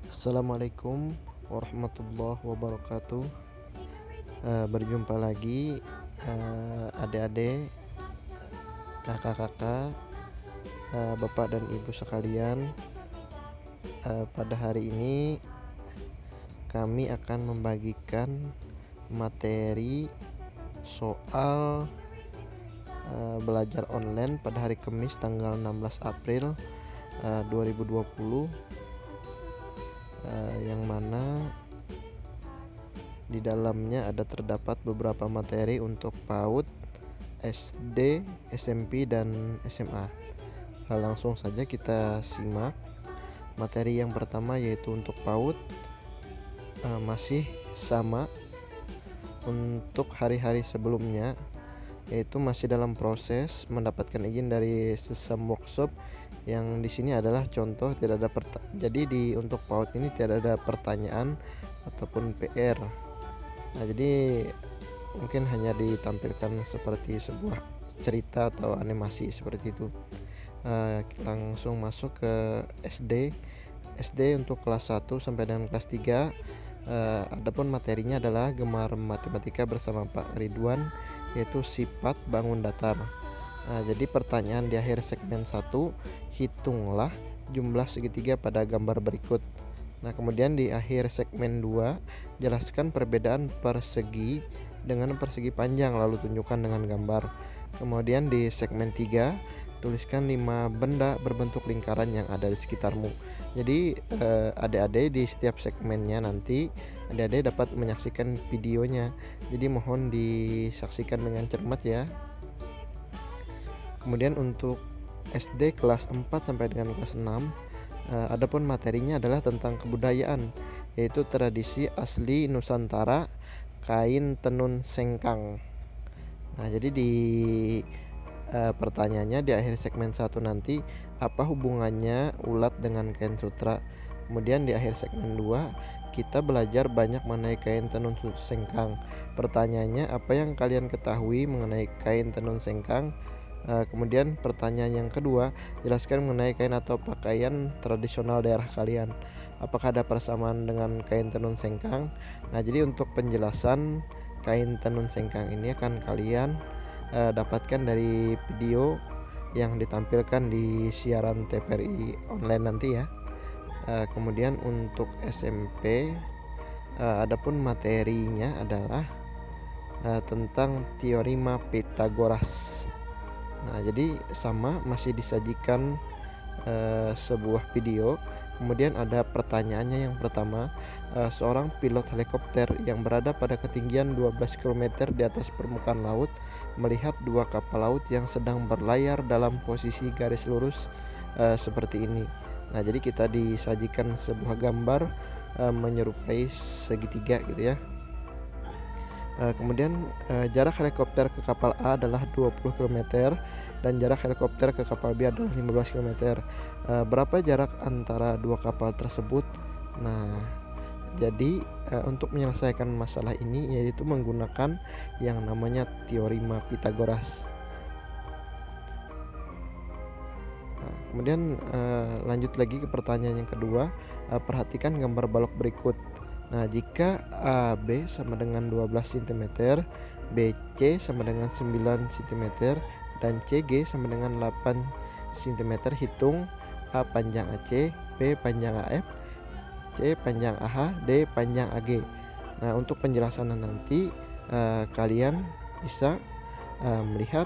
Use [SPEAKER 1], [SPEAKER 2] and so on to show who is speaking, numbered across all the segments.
[SPEAKER 1] Assalamualaikum warahmatullahi wabarakatuh. Berjumpa lagi adik-adik, kakak-kakak, bapak dan ibu sekalian. Pada hari ini kami akan membagikan materi soal belajar online pada hari Kamis tanggal 16 April 2020, yang mana di dalamnya terdapat beberapa materi untuk PAUD, SD, SMP, dan SMA. Langsung saja kita simak. Materi yang pertama yaitu untuk PAUD, masih sama untuk hari-hari sebelumnya, yaitu masih dalam proses mendapatkan izin dari sistem workshop. Yang di sini adalah contoh, tidak ada jadi untuk PAUD ini tidak ada pertanyaan ataupun PR. Nah, jadi mungkin hanya ditampilkan seperti sebuah cerita atau animasi seperti itu. Langsung masuk ke SD untuk kelas 1 sampai dengan kelas 3. Adapun materinya adalah gemar matematika bersama Pak Ridwan, yaitu sifat bangun datar. Jadi pertanyaan di akhir segmen 1, hitunglah jumlah segitiga pada gambar berikut. Nah, kemudian di akhir segmen 2, jelaskan perbedaan persegi dengan persegi panjang, lalu tunjukkan dengan gambar. Kemudian di segmen 3, tuliskan 5 benda berbentuk lingkaran yang ada di sekitarmu. Jadi adik-adik di setiap segmennya nanti adik-adik dapat menyaksikan videonya. Jadi mohon disaksikan dengan cermat ya. Kemudian untuk SD kelas 4 sampai dengan kelas 6, adapun materinya adalah tentang kebudayaan, yaitu tradisi asli Nusantara, kain tenun sengkang. Nah, jadi di pertanyaannya di akhir segmen 1 nanti, apa hubungannya ulat dengan kain sutra. Kemudian di akhir segmen 2, kita belajar banyak mengenai kain tenun sengkang. Pertanyaannya, apa yang kalian ketahui mengenai kain tenun sengkang? Kemudian pertanyaan yang kedua, jelaskan mengenai kain atau pakaian tradisional daerah kalian. Apakah ada persamaan dengan kain tenun sengkang? Nah, jadi untuk penjelasan kain tenun sengkang ini akan kalian dapatkan dari video yang ditampilkan di siaran TVRI online nanti ya. Kemudian untuk SMP, adapun materinya adalah tentang teorema Pythagoras. Nah, jadi sama, masih disajikan sebuah video. Kemudian ada pertanyaannya. Yang pertama, seorang pilot helikopter yang berada pada ketinggian 12 km di atas permukaan laut melihat dua kapal laut yang sedang berlayar dalam posisi garis lurus seperti ini. Nah, jadi kita disajikan sebuah gambar menyerupai segitiga gitu ya. Kemudian jarak helikopter ke kapal A adalah 20 km dan jarak helikopter ke kapal B adalah 15 km. Berapa jarak antara dua kapal tersebut? Nah, jadi untuk menyelesaikan masalah ini yaitu menggunakan yang namanya teorema Pythagoras. Nah, kemudian lanjut lagi ke pertanyaan yang kedua. Perhatikan gambar balok berikut. Nah, jika AB sama dengan 12 cm, BC sama dengan 9 cm, dan CG sama dengan 8 cm, hitung A panjang AC, B panjang AF, C panjang AH, D panjang AG. Nah, untuk penjelasannya nanti kalian bisa melihat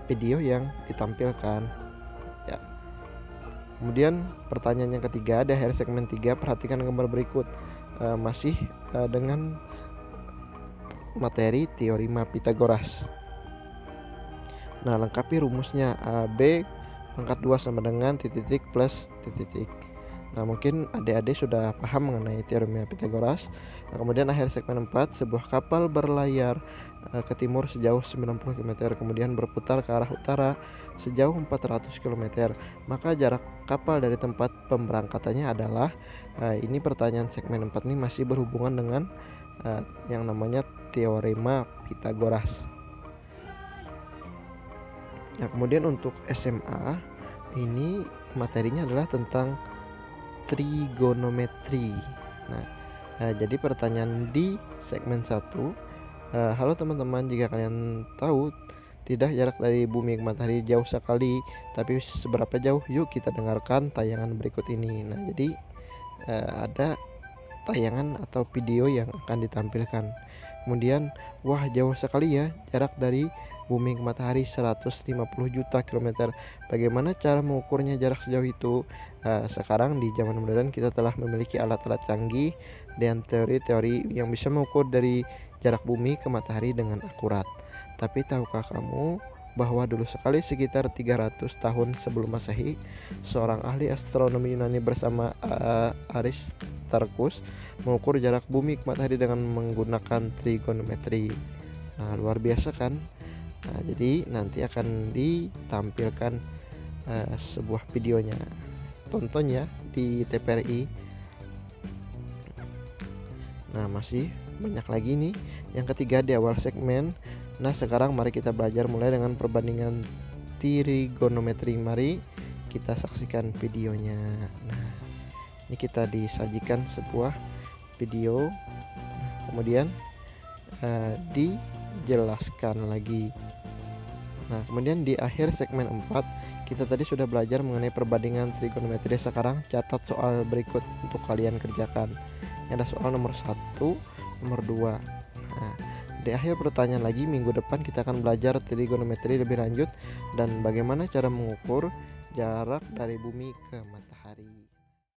[SPEAKER 1] video yang ditampilkan ya. Kemudian pertanyaan yang ketiga, di akhir segmen 3, perhatikan gambar berikut. Masih dengan materi teorema Pythagoras. Nah, lengkapi rumusnya. AB pangkat 2 sama dengan titik plus titik. Nah, mungkin adik-adik sudah paham mengenai teorema Pythagoras. Nah, kemudian akhir segmen 4, sebuah kapal berlayar ke timur sejauh 90 km, kemudian berputar ke arah utara sejauh 400 km. Maka jarak kapal dari tempat pemberangkatannya adalah ini pertanyaan segmen 4 ini masih berhubungan dengan yang namanya teorema Pythagoras. Nah, kemudian untuk SMA ini materinya adalah tentang trigonometri. Nah, jadi pertanyaan di segmen 1, halo teman-teman, jika kalian tahu tidak jarak dari bumi ke matahari jauh sekali, tapi seberapa jauh? Yuk kita dengarkan tayangan berikut ini. Nah, jadi ada tayangan atau video yang akan ditampilkan. Kemudian, wah jauh sekali ya jarak dari bumi ke matahari 150 juta kilometer. Bagaimana cara mengukurnya jarak sejauh itu? Sekarang di zaman modern kita telah memiliki alat-alat canggih dan teori-teori yang bisa mengukur dari jarak bumi ke matahari dengan akurat. Tapi tahukah kamu bahwa dulu sekali sekitar 300 tahun sebelum Masehi, seorang ahli astronomi Yunani bersama Aristarchus mengukur jarak bumi ke matahari dengan menggunakan trigonometri. Nah, luar biasa kan? Nah, jadi nanti akan ditampilkan sebuah videonya. Tonton ya di TVRI. Nah, masih banyak lagi nih. Yang ketiga di awal segmen. Nah, sekarang mari kita belajar mulai dengan perbandingan trigonometri. Mari kita saksikan videonya. Nah, ini kita disajikan sebuah video, kemudian dijelaskan lagi. Nah, kemudian di akhir segmen 4 kita tadi sudah belajar mengenai perbandingan trigonometri. Sekarang catat soal berikut untuk kalian kerjakan. Ini ada soal nomor 1, nomor 2. Nah, di akhir pertanyaan lagi minggu depan kita akan belajar trigonometri lebih lanjut dan bagaimana cara mengukur jarak dari bumi ke matahari.